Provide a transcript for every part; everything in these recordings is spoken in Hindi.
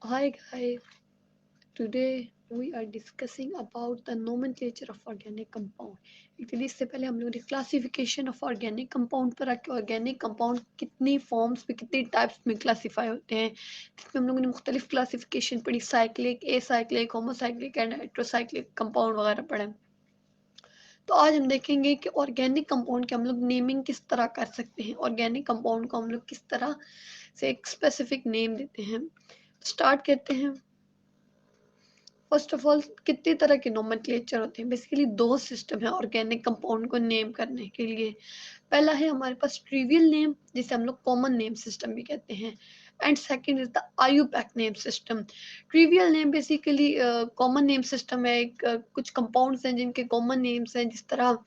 Hi guys, today we are discussing about the nomenclature of organic compound. Actually इससे पहले हम लोग ने क्लासिफिकेशन ऑफ ऑर्गेनिक कंपाउंड पर आके ऑर्गेनिक कंपाउंड कितनी फॉर्म्स में कितनी टाइप्स में क्लासीफाई होते हैं, जिसमें हम लोगों ने मुख्तलिफ क्लासिफिकेशन पढ़ी, cyclic, acyclic, homocyclic and heterocyclic compound वगैरह पढ़े। तो आज हम देखेंगे कि ऑर्गेनिक कंपाउंड की हम लोग नेमिंग किस तरह कर सकते हैं, ऑर्गेनिक कंपाउंड को हम लोग किस तरह से एक स्पेसिफिक नेम देते हैं। स्टार्ट करते हैं। फर्स्ट ऑफ ऑल कितनी तरह के नोमेनक्लेचर होते हैं? बेसिकली दो सिस्टम है ऑर्गेनिक कंपाउंड को नेम करने के लिए। पहला है हमारे पास ट्रिवियल नेम, जिसे हम लोग कॉमन नेम सिस्टम भी कहते हैं, and second is the IUPAC name system. Trivial name basically common name system है। कुछ कंपाउंड्स हैं जिनके कॉमन नेम्स हैं, जिस तरह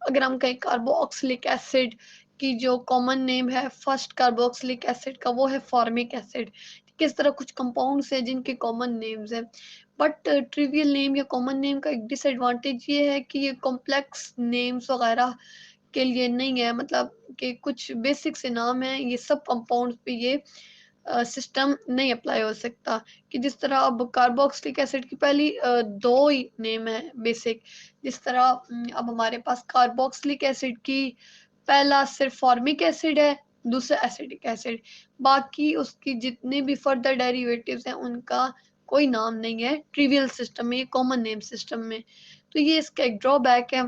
अगर हम कहें कार्बोक्सिलिक एसिड की जो कॉमन नेम है फर्स्ट कार्बोक्सिलिक एसिड का, वो है फॉर्मिक एसिड। किस तरह कुछ कंपाउंड्स हैं जिनके कॉमन नेम्स हैं। बट ट्रिवियल नेम या कॉमन नेम का एक डिसएडवांटेज ये है कि ये कॉम्प्लेक्स नेम्स वगैरह के लिए नहीं है, मतलब कि कुछ बेसिक से नाम है, ये सब कंपाउंड्स पे ये सिस्टम नहीं अप्लाई हो सकता। कि जिस तरह अब कार्बोक्सिलिक एसिड की पहली दो ही नेम है बेसिक, जिस तरह अब हमारे पास कार्बोक्सिलिक एसिड की पहला सिर्फ फॉर्मिक एसिड है, दूसरा एसिडिक एसिड, बाकी उसकी जितने भी फर्दर डेरिवेटिव्स हैं उनका कोई नाम नहीं है ट्रिवियल सिस्टम में, कॉमन नेम सिस्टम में। तो ये इसका एक ड्रॉबैक है।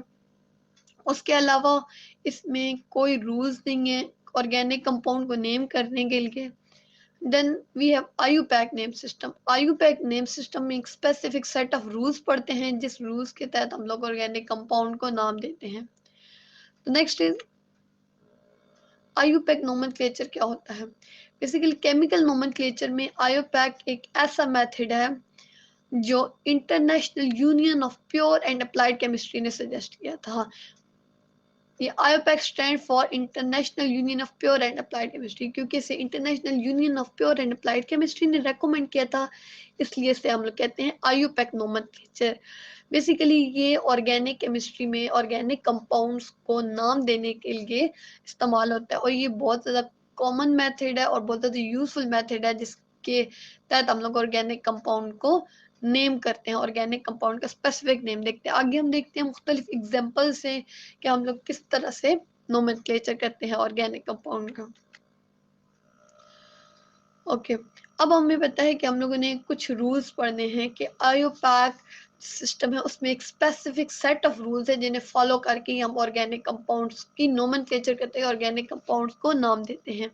उसके अलावा इसमें कोई रूल्स नहीं है ऑर्गेनिक कंपाउंड को नेम करने के लिए। Then we have IUPAC name system. IUPAC name system में एक स्पेसिफिक सेट ऑफ रूल्स पढ़ते हैं, जिस रूल्स के तहत हम लोग ऑर्गेनिक कंपाउंड को नाम देते हैं। तो नेक्स्ट इज आयुपैक नोमेनक्लेचर क्या होता है? बेसिकली केमिकल नोमेनक्लेचर में आयुपैक एक ऐसा मेथड है जो international union of pure and applied chemistry ने सजेस्ट किया था। ये IUPAC stand for international union of pure and applied chemistry, क्योंकि इसे international union of pure and applied chemistry ने रेकमेंड किया था, इसलिए इसे हम लोग कहते हैं आयुपैक नोमेनक्लेचर। बेसिकली ये ऑर्गेनिक केमिस्ट्री में ऑर्गेनिक कंपाउंड्स को नाम देने के लिए इस्तेमाल होता है, और ये बहुत ज़्यादा कॉमन मेथड है और बहुत ज़्यादा यूजफुल मेथड है, जिसके तहत हम लोग ऑर्गेनिक कंपाउंड को नेम करते हैं, ऑर्गेनिक कंपाउंड का स्पेसिफिक नेम देखते हैं। आगे हम देखते हैं मुख्तलिफ एग्जाम्पल से कि हम लोग किस तरह से नोमेनक्लेचर करते हैं ऑर्गेनिक कंपाउंड का। ओके, अब हमें पता है कि हम लोगों ने कुछ रूल्स पढ़ने हैं कि आयोपैक सिस्टम है उसमें एक स्पेसिफिक सेट ऑफ रूल्स है जिन्हें फॉलो करके हम ऑर्गेनिक कंपाउंड्स की नोमेनक्लेचर करते हैं, ऑर्गेनिक कंपाउंड्स को नाम देते हैं।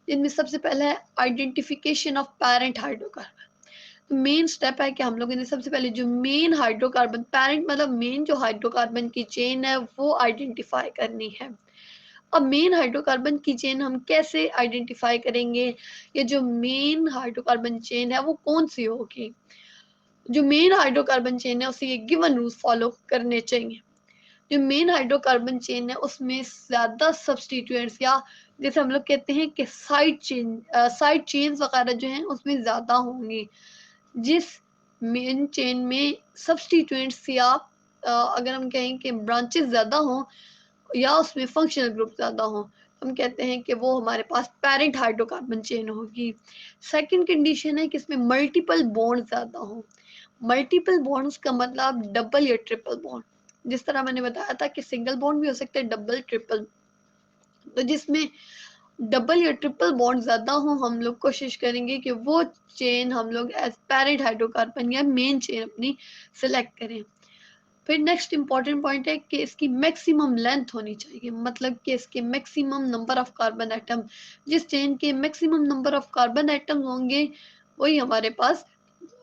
जिनमें सबसे पहला है identification of parent hydrocarbon. Main step है कि हम लोगों ने सबसे पहले जो मेन हाइड्रोकार्बन, पेरेंट मतलब मेन जो हाइड्रोकार्बन की चेन है वो आइडेंटिफाई करनी है। अब मेन हाइड्रोकार्बन की चेन हम कैसे आइडेंटिफाई करेंगे? ये जो मेन हाइड्रोकार्बन चेन है वो कौन सी होगी? जो मेन हाइड्रोकार्बन चेन है उसे ये गिवन रूल फॉलो करने चाहिए। जो मेन हाइड्रोकार्बन चेन है उसमें ज्यादा सब्सटीट्यूएंट्स, या जैसे हम लोग कहते हैं कि साइड चेन्स वगैरह जो हैं उसमें ज्यादा होंगी। जिस मेन चेन में सब्सटीट्यूएंट्स या अगर हम कहें कि ब्रांचेस ज्यादा हों या उसमें फंक्शनल ग्रुप ज्यादा हो, हम कहते हैं कि वो हमारे पास पेरेंट हाइड्रोकार्बन चेन होगी। सेकंड कंडीशन है कि इसमें मल्टीपल बॉन्ड ज्यादा हो। मल्टीपल बॉन्ड्स का मतलब डबल या ट्रिपल बॉन्ड। जिस तरह मैंने बताया था कि सिंगल बॉन्ड भी हो सकते हैं, डबल ट्रिपल। तो जिसमें डबल या ट्रिपल बॉन्ड ज्यादा हो हम लोग कोशिश करेंगे कि वो चेन हम लोग एज पेरेंट हाइड्रोकार्बन या मेन चेन अपनी सिलेक्ट करें। फिर नेक्स्ट इंपॉर्टेंट पॉइंट है कि इसकी मैक्सिमम लेंथ होनी चाहिए, मतलब कि इसके maximum number of carbon atom, जिस चेन के maximum number of carbon atom होंगे वही हमारे पास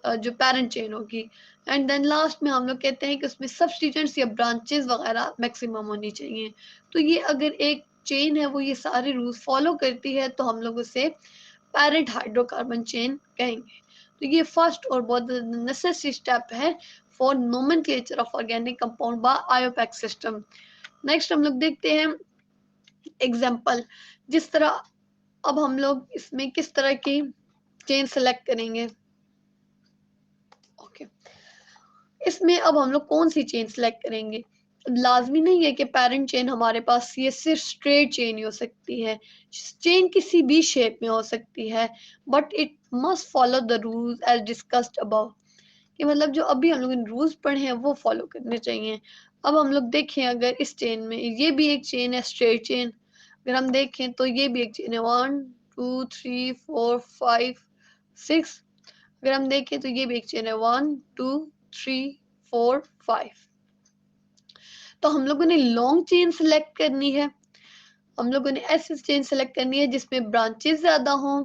जो पेरेंट चेन होगी। एंड देन लास्ट में हम लोग कहते हैं कि उसमें सब्सटीट्यूएंट्स या ब्रांचेस वगैरह मैक्सिमम होनी चाहिए। तो ये अगर एक चेन है वो ये सारे रूल्स फॉलो करती है तो हम लोग उसे पेरेंट हाइड्रोकार्बन चेन कहेंगे। तो ये फर्स्ट और बहुत नेसेसरी स्टेप है for nomenclature of organic compound bye IUPAC system. Next हम लोग देखते हैं एग्जांपल। जिस तरह अब हम लोग इसमें किस तरह की चेन सेलेक्ट करेंगे। ओके, इसमें अब हम लोग कौन सी चेन सेलेक्ट करेंगे? लाजमी नहीं है कि पेरेंट चेन हमारे पास ये सिर्फ स्ट्रेट चेन ही हो सकती है, चेन किसी भी शेप में हो सकती है, but it must follow the rules as discussed above, कि मतलब जो अभी हम लोग इन रूल्स पढ़े हैं वो फॉलो करने चाहिए। अब हम लोग देखें, अगर इस चेन में ये भी एक चेन है स्ट्रेट चेन, अगर हम देखें तो ये भी एक चेन है 1 2 3 4 5 6, अगर हम देखें तो ये भी एक चेन है 1 2 3 4 5। तो हम लोगों ने लॉन्ग चेन सेलेक्ट करनी है, हम लोगों ने ऐसी चेन सेलेक्ट करनी है जिसमें ब्रांचेस ज्यादा हों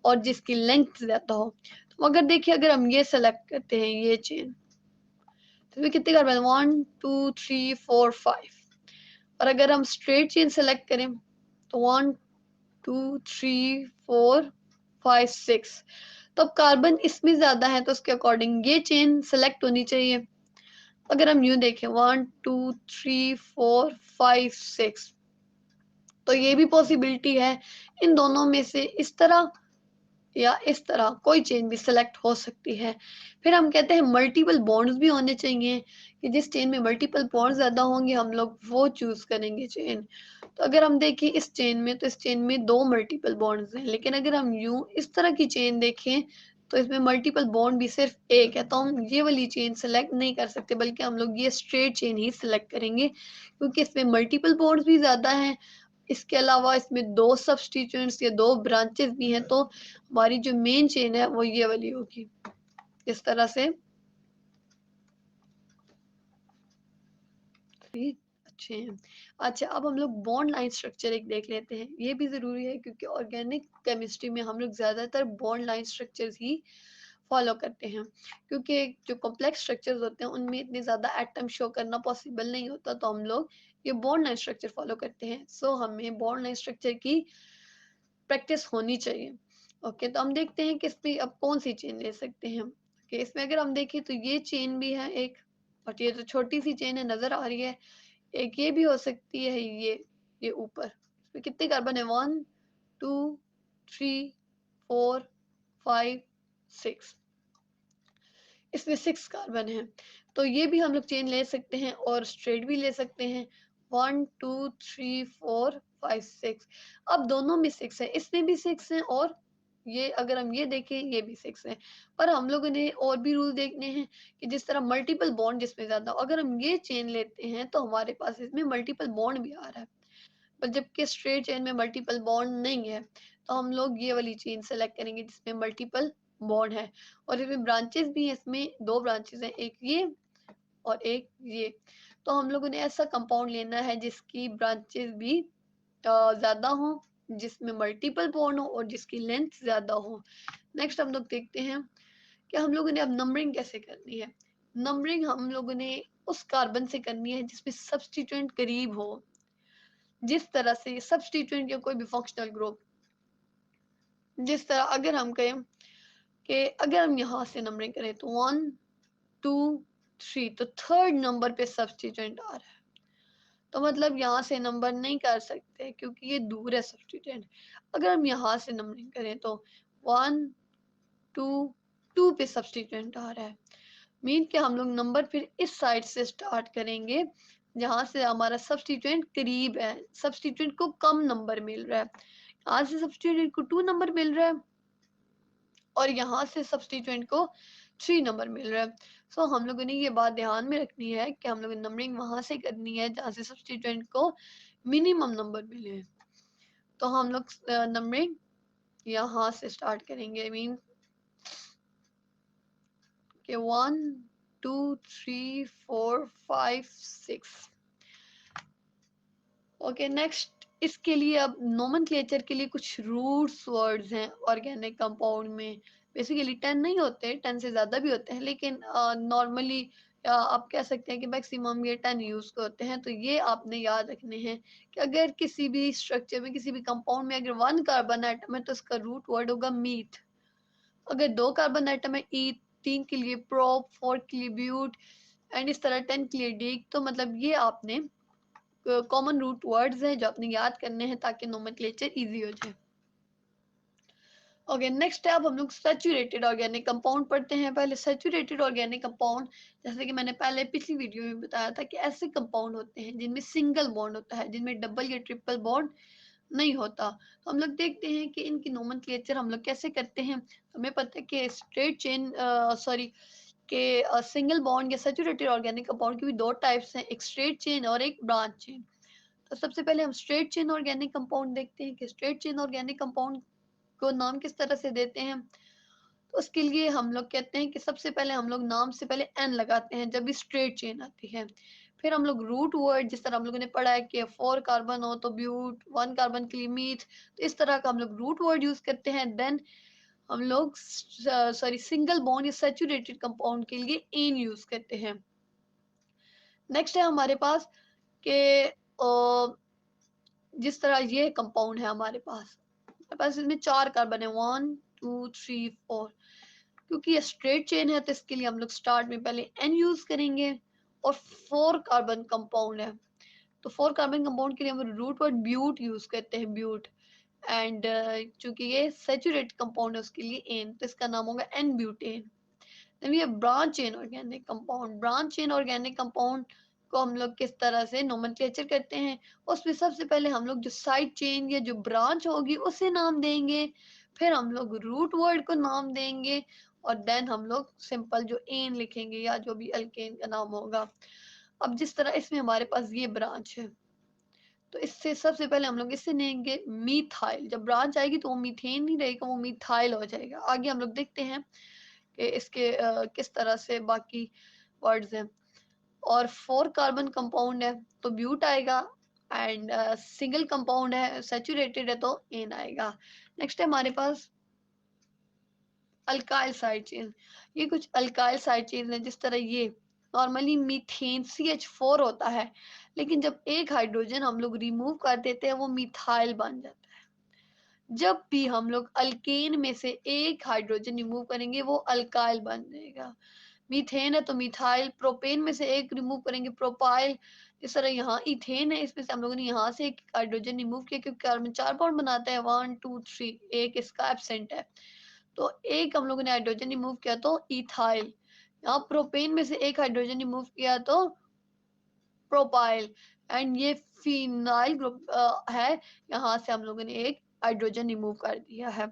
और जिसकी लेंथ ज्यादा हो। तो अगर देखिए, अगर हम ये सेलेक्ट करते हैं ये चेन, तो इसमें कितने कार्बन 1 2 3 4 5, और अगर हम स्ट्रेट चेन सेलेक्ट करें तो 1 2 3 4 5 6, तो अब कार्बन इसमें ज्यादा है तो उसके अकॉर्डिंग ये चेन सेलेक्ट होनी चाहिए। अगर हम यूं देखें 1 2 3 4 5 6, तो ये भी पॉसिबिलिटी है इन दोनों में से इस तरह या इस तरह कोई चेन भी सिलेक्ट हो सकती है। फिर हम कहते हैं मल्टीपल बॉन्ड्स भी होने चाहिए, कि जिस चेन में मल्टीपल बॉन्ड्स ज्यादा होंगे हम लोग वो चूज करेंगे चेन। तो अगर हम देखें इस चेन में, तो इस चेन में 2 मल्टीपल बॉन्ड्स हैं, लेकिन अगर हम यूं इस तरह की चेन देखें तो इसमें मल्टीपल बॉन्ड भी सिर्फ एक है, तो हम ये वाली चेन सेलेक्ट नहीं कर सकते, बल्कि हम लोग ये स्ट्रेट चेन ही सिलेक्ट करेंगे, क्योंकि इसमें मल्टीपल बॉन्ड्स भी ज्यादा हैं। इसके अलावा इसमें 2 सब्स्टिट्यूएंट्स या 2 ब्रांचेस भी हैं, तो हमारी जो मेन चेन है वो ये वाली होगी इस तरह से। अच्छे हैं। अच्छा, अब हम लोग बॉन्ड लाइन स्ट्रक्चर एक देख लेते हैं, ये भी जरूरी है क्योंकि ऑर्गेनिक केमिस्ट्री में हम लोग ज्यादातर बॉन्ड लाइन स्ट्रक्चर्स ही फॉलो करते हैं, क्योंकि जो कॉम्प्लेक्स स्ट्रक्चर्स होते हैं उनमें इतने ज्यादा एटम शो करना पॉसिबल नहीं होता, तो हम लोग ये बॉन्ड लाइन स्ट्रक्चर फॉलो करते हैं। सो हमें बॉन्ड लाइन स्ट्रक्चर की प्रैक्टिस होनी चाहिए। ओके, तो हम देखते हैं कि इसमें अब कौन सी चेन ले सकते हैं। ओके, इसमें अगर हम देखें तो ये चेन भी है एक, और ये तो छोटी सी चेन है नजर आ रही है, एक ये भी हो सकती है, ये ऊपर, इसमें कितने कार्बन है 1 2 3 4 5 6, इसमें 6 कार्बन है, तो ये भी हम लोग चेन ले सकते हैं और स्ट्रेट भी ले सकते हैं 1 2 3 4 5 6। अब दोनों में 6 है, इसमें भी 6 है, और ये अगर हम ये देखें ये भी 6 है, पर हम लोगों ने और भी रूल देखने हैं कि जिस तरह मल्टीपल बॉन्ड जिसमें ज्यादा, अगर हम ये चेन लेते हैं तो हमारे पास इसमें मल्टीपल बॉन्ड भी आ रहा है, पर जबकि स्ट्रेट चेन में मल्टीपल बॉन्ड नहीं है, तो हम लोग ये वाली चेन सेलेक्ट करेंगे जिसमें मल्टीपल बॉन्ड है, और इसमें ब्रांचेस भी हैं, इसमें 2 ब्रांचेस हैं, एक ये और एक ये। तो हम लोगों ने ऐसा कंपाउंड लेना है जिसकी ब्रांचेस भी ज्यादा हो, जिसमें मल्टीपल बॉन्ड हो और जिसकी लेंथ ज्यादा हो। नेक्स्ट हम लोग देखते हैं कि हम लोगों ने अब नंबरिंग कैसे करनी है। नंबरिंग हम लोगों ने उस कार्बन से करनी है जिसमें सब्स्टिट्यूएंट करीब हो, जिस तरह से सब्स्टिट्यूएंट या कोई भी फंक्शनल ग्रुप, जिस तरह अगर हम कहें कि अगर हम यहाँ से नंबरिंग करें तो 1 2 3, तो थर्ड नंबर पे सब्स्टिट्यूएंट आ रहा है, तो मतलब यहाँ से नंबर नहीं कर सकते क्योंकि ये दूर है सब्स्टिट्यूएंट। अगर हम यहाँ से नंबरिंग करें तो 1 2 2 पे सब्स्टिट्यूएंट आ रहा है, मीन कि हम लोग नंबर फिर इस साइड से स्टार्ट करेंगे जहां से हमारा सब्स्टिट्यूएंट करीब है, सब्स्टिट्यूएंट को कम नंबर मिल रहा है, यहाँ से सब्स्टिट्यूएंट को 2 नंबर मिल रहा है और यहाँ से सब्स्टिट्यूएंट को 3 नंबर मिल रहा है। सो हम लोगों ने ये बात ध्यान में रखनी है कि हम लोग नंबरिंग वहां से करनी है जहाँ से सब्स्टिट्यूएंट को मिनिमम नंबर मिले। तो हम लोग नंबरिंग यहाँ से स्टार्ट करेंगे, मीन के 1 2 3 4 5 6। ओके, नेक्स्ट इसके लिए अब नोमेनक्लेचर के लिए कुछ रूट्स वर्ड्स हैं ऑर्गेनिक कंपाउंड में। बेसिकली 10 नहीं होते, 10 से ज्यादा भी होते हैं, लेकिन नॉर्मली आप कह सकते हैं कि मैक्सिमम ये 10 यूज होते हैं। तो ये आपने याद रखने हैं कि अगर किसी भी स्ट्रक्चर में किसी भी कंपाउंड में अगर 1 कार्बन एटम है तो इसका रूट वर्ड होगा मीथ, अगर 2 कार्बन एटम है ईथ, 3 के लिए प्रोप, 4 के लिए ब्यूट, एंड इस तरह 10 के लिए डिक। तो मतलब ये आपने कॉमन रूट वर्ड्स हैं जो आपने याद करने हैं ताकि नोमेनक्लेचर इजी हो जाए। ओके, नेक्स्ट है, अब हम लोग सैचुरेटेड ऑर्गेनिक कंपाउंड पढ़ते हैं। पहले सैचुरेटेड ऑर्गेनिक कंपाउंड, जैसे कि मैंने पहले पिछली वीडियो में बताया था कि ऐसे कंपाउंड होते हैं जिनमें सिंगल बॉन्ड होता है, जिनमें डबल या ट्रिपल बॉन्ड नहीं होता। तो हम लोग देखते हैं कि इनकी नोमेनक्लेचर हम लोग कैसे करते हैं। हमें पता है कि स्ट्रेट चेन सॉरी के सिंगल बॉन्ड या सैचुरेटेड ऑर्गेनिक कंपाउंड की भी दो टाइप्स हैं, एक स्ट्रेट चेन और एक ब्रांच चेन। तो सबसे पहले हम स्ट्रेट चेन ऑर्गेनिक कंपाउंड देखते हैं कि स्ट्रेट चेन ऑर्गेनिक कंपाउंड को नाम किस तरह से देते हैं। तो उसके लिए हम लोग कहते हैं कि सबसे पहले हम लोग नाम से पहले एन लगाते हैं जब भी स्ट्रेट चेन आती है। फिर हम लोग रूट वर्ड, जिस तरह हम लोगों ने पढ़ा है कि 4 कार्बन हो तो ब्यूट, 1 कार्बन के लिए मीथ, तो इस तरह का हम लोग रूट वर्ड यूज करते हैं। देन हम लोग सॉरी सिंगल बॉन्ड या सैचुरेटेड कंपाउंड के लिए एन यूज करते हैं। नेक्स्ट है हमारे पास के जिस तरह ये कंपाउंड है हमारे पास इसमें 4 कार्बन है, 1 2 3 4। क्योंकि ये स्ट्रेट चेन है तो इसके लिए हम लोग स्टार्ट में पहले एन यूज करेंगे। और 4 कार्बन कंपाउंड है तो 4 कार्बन कंपाउंड के लिए हम रूट वर्ड ब्यूट यूज करते हैं, ब्यूट। एंड चूंकि ये सैचुरेट कंपाउंड है उसके लिए एन, तो इसका नाम होगा एन ब्यूटेन। देन ये branch chain organic compound, branch chain organic compound को हम लोग किस तरह से नोमेनक्लेचर करते हैं। उसमें सबसे पहले हम लोग जो साइड चेन या जो ब्रांच होगी उसे नाम देंगे, फिर हम लोग रूट वर्ड को नाम देंगे, और देन हम लोग सिंपल जो एन लिखेंगे या जो भी अल्केन का नाम होगा। अब जिस तरह इसमें हमारे पास ये ब्रांच है तो इससे सबसे पहले हम लोग इससे लेंगे मीथाइल। जब ब्रांच आएगी तो वो मीथेन नहीं रहेगा, वो मीथाइल हो जाएगा। आगे हम लोग देखते हैं कि इसके किस तरह से बाकी वर्ड्स हैं। और 4 कार्बन कंपाउंड है तो ब्यूट आएगा, एंड सिंगल कंपाउंड है सैचुरेटेड है तो एन आएगा। नेक्स्ट है हमारे पास अल्काइल साइड चेन। ये कुछ अल्काइल साइड चेन है, जिस तरह ये नॉर्मली मीथेन CH4 होता है, लेकिन जब एक हाइड्रोजन हम लोग रिमूव कर देते हैं वो मिथाइल बन जाता है। जब भी हम लोग अल्केन में से एक हाइड्रोजन रिमूव करेंगे वो अल्काइल बन जाएगा। मीथेन है तो मिथाइल, प्रोपेन में से एक रिमूव करेंगे प्रोपाइल। इस तरह यहाँ इथेन है, इसमें से हम लोगों ने यहाँ से एक हाइड्रोजन रिमूव किया क्योंकि कार्बन 4 बॉन्ड बनाता है, 1 2 3, एक इसका एब्सेंट है तो एक हम लोगों ने हाइड्रोजन रिमूव किया तो इथाइल। यहाँ प्रोपेन में से एक हाइड्रोजन रिमूव किया तो प्रोपाइल। एंड ये फिनाइल ग्रुप है, यहाँ से हम लोगों ने एक हाइड्रोजन रिमूव कर दिया है।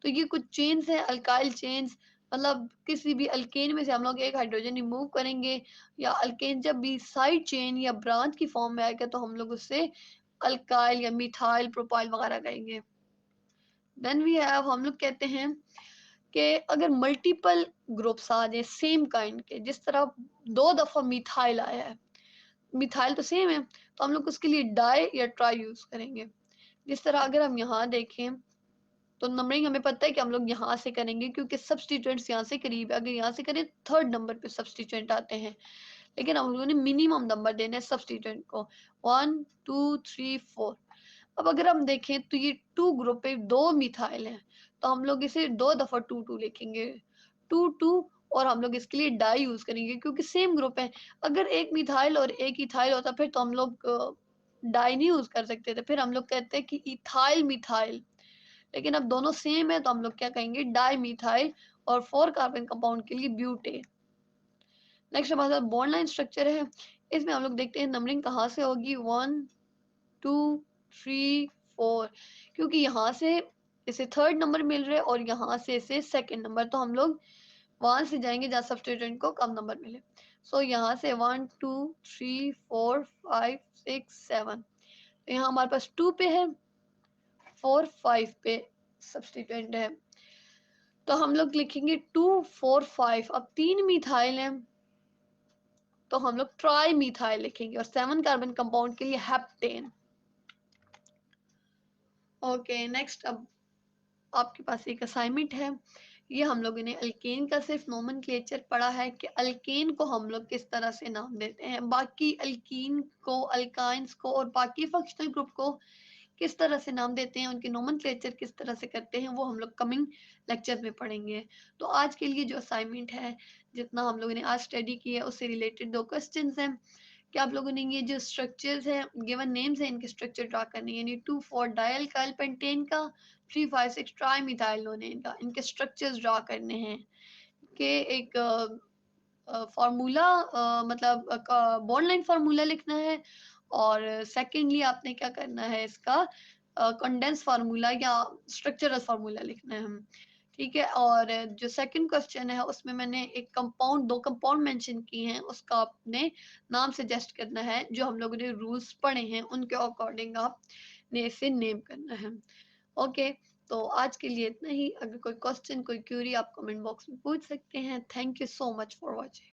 तो ये कुछ चेन्स हैं अल्काइल चेन्स, मतलब किसी भी अल्केन में से हम लोग एक हाइड्रोजन रिमूव करेंगे या अल्केन जब भी साइड चेन या ब्रांच की फॉर्म में आएगा तो हम लोग उससे अल्काइल या मिथाइल प्रोपाइल वगैरह कहेंगे। देन वी हैव, हम लोग कहते हैं कि अगर मल्टीपल ग्रुप्स आ जाए सेम काइंड के, जिस तरह 2 दफा मिथाइल आया है, मिथाइल तो सेम है तो हम लोग उसके लिए डाई या ट्राई यूज करेंगे। जिस तरह अगर हम यहाँ देखें तो नंबरिंग हमें पता है कि हम लोग यहाँ से करेंगे क्योंकि सब्सटीट्यूएंट्स यहाँ से करीब है। अगर यहाँ से करें थर्ड नंबर पे सब्सटीट्यूएंट आते हैं, लेकिन हम लोगों ने मिनिमम नंबर देने हैं सब्सटीट्यूएंट को, 1 2 3 4। अब अगर हम देखें तो ये 2 ग्रुप पे 2 मिथाइल हैं तो हम लोग इसे 2 दफा 2 2 लिखेंगे, 2 2। और हम लोग इसके लिए डाई यूज करेंगे क्योंकि सेम ग्रुप है। अगर एक मिथाइल और एक इथाइल होता फिर तो हम लोग डाई नहीं यूज कर सकते थे, फिर हम लोग कहते हैं कि इथाइल मिथाइल। लेकिन अब दोनों सेम है तो हम लोग क्या कहेंगे, डाई मिथाइल। और 4 कार्बन कंपाउंड के लिए ब्यूटेन। नेक्स्ट हमारे पास बॉन्ड लाइन स्ट्रक्चर है, इसमें हम लोग देखते हैं नंबरिंग कहाँ से होगी, 1 2 3 4। क्योंकि यहाँ से इसे थर्ड नंबर मिल रहा है और यहाँ से इसे सेकंड नंबर, तो हम लोग वहां से जाएंगे जहाँ सब्सटीट्यूएंट को कम नंबर मिले। सो यहाँ से 1 2 3 4 5 6 7, तो यहाँ हमारे पास 2 पे है, 4 5 पे सब्सटीट्यूएंट है, तो हम लोग लिखेंगे 2 4 5। अब 3 मिथाइल है तो हम लोग ट्राई मिथाइल लिखेंगे, और 7 कार्बन कंपाउंड के लिए हेप्टेन। ओके नेक्स्ट, अब आपके पास एक असाइनमेंट है। ये हम लोगों ने अल्केन का सिर्फ नोमेनक्लेचर पढ़ा है कि अल्केन को हम लोग किस तरह से नाम देते हैं, बाकी अल्कीन को, अल्काइंस को और बाकी फंक्शनल ग्रुप को किस तरह से नाम देते हैं, उनके नोमेनक्लेचर किस तरह से करते हैं, वो हम लोग कमिंग लेक्चर में पढ़ेंगे। तो आज के लिए जो असाइनमेंट है, जितना हम लोगों ने आज स्टडी किया है उससे रिलेटेड 2 क्वेश्चंस हैं कि आप लोगों ने ये जो स्ट्रक्चर्स हैं, गिवन नेम्स हैं, इनके स्ट्रक्चर ड्रा करने हैं, यानी 2,4 डायल काइल पेंटेन का, 3,5,6 ट्राइमिथाइलोनेन का, इनके स्ट्रक्चर्स ड्रा करने हैं कि एक फार्मूला, मतलब बॉन्ड लाइन फार्मूला लिखना है, और सेकेंडली आपने क्या करना है, इसका कंडेंस फार्मूला या स्ट्रक्चरल फार्मूला लिखना है हम, ठीक है। और जो सेकंड क्वेश्चन है उसमें मैंने एक कंपाउंड, दो कंपाउंड मेंशन किए हैं, उसका आपने नाम सजेस्ट करना है, जो हम लोगों ने रूल्स पढ़े हैं उनके अकॉर्डिंग आपने इसे नेम करना है। ओके, तो आज के लिए इतना ही। अगर कोई क्वेश्चन, कोई क्यूरी, आप कमेंट बॉक्स में पूछ सकते हैं। Thank you so much for watching.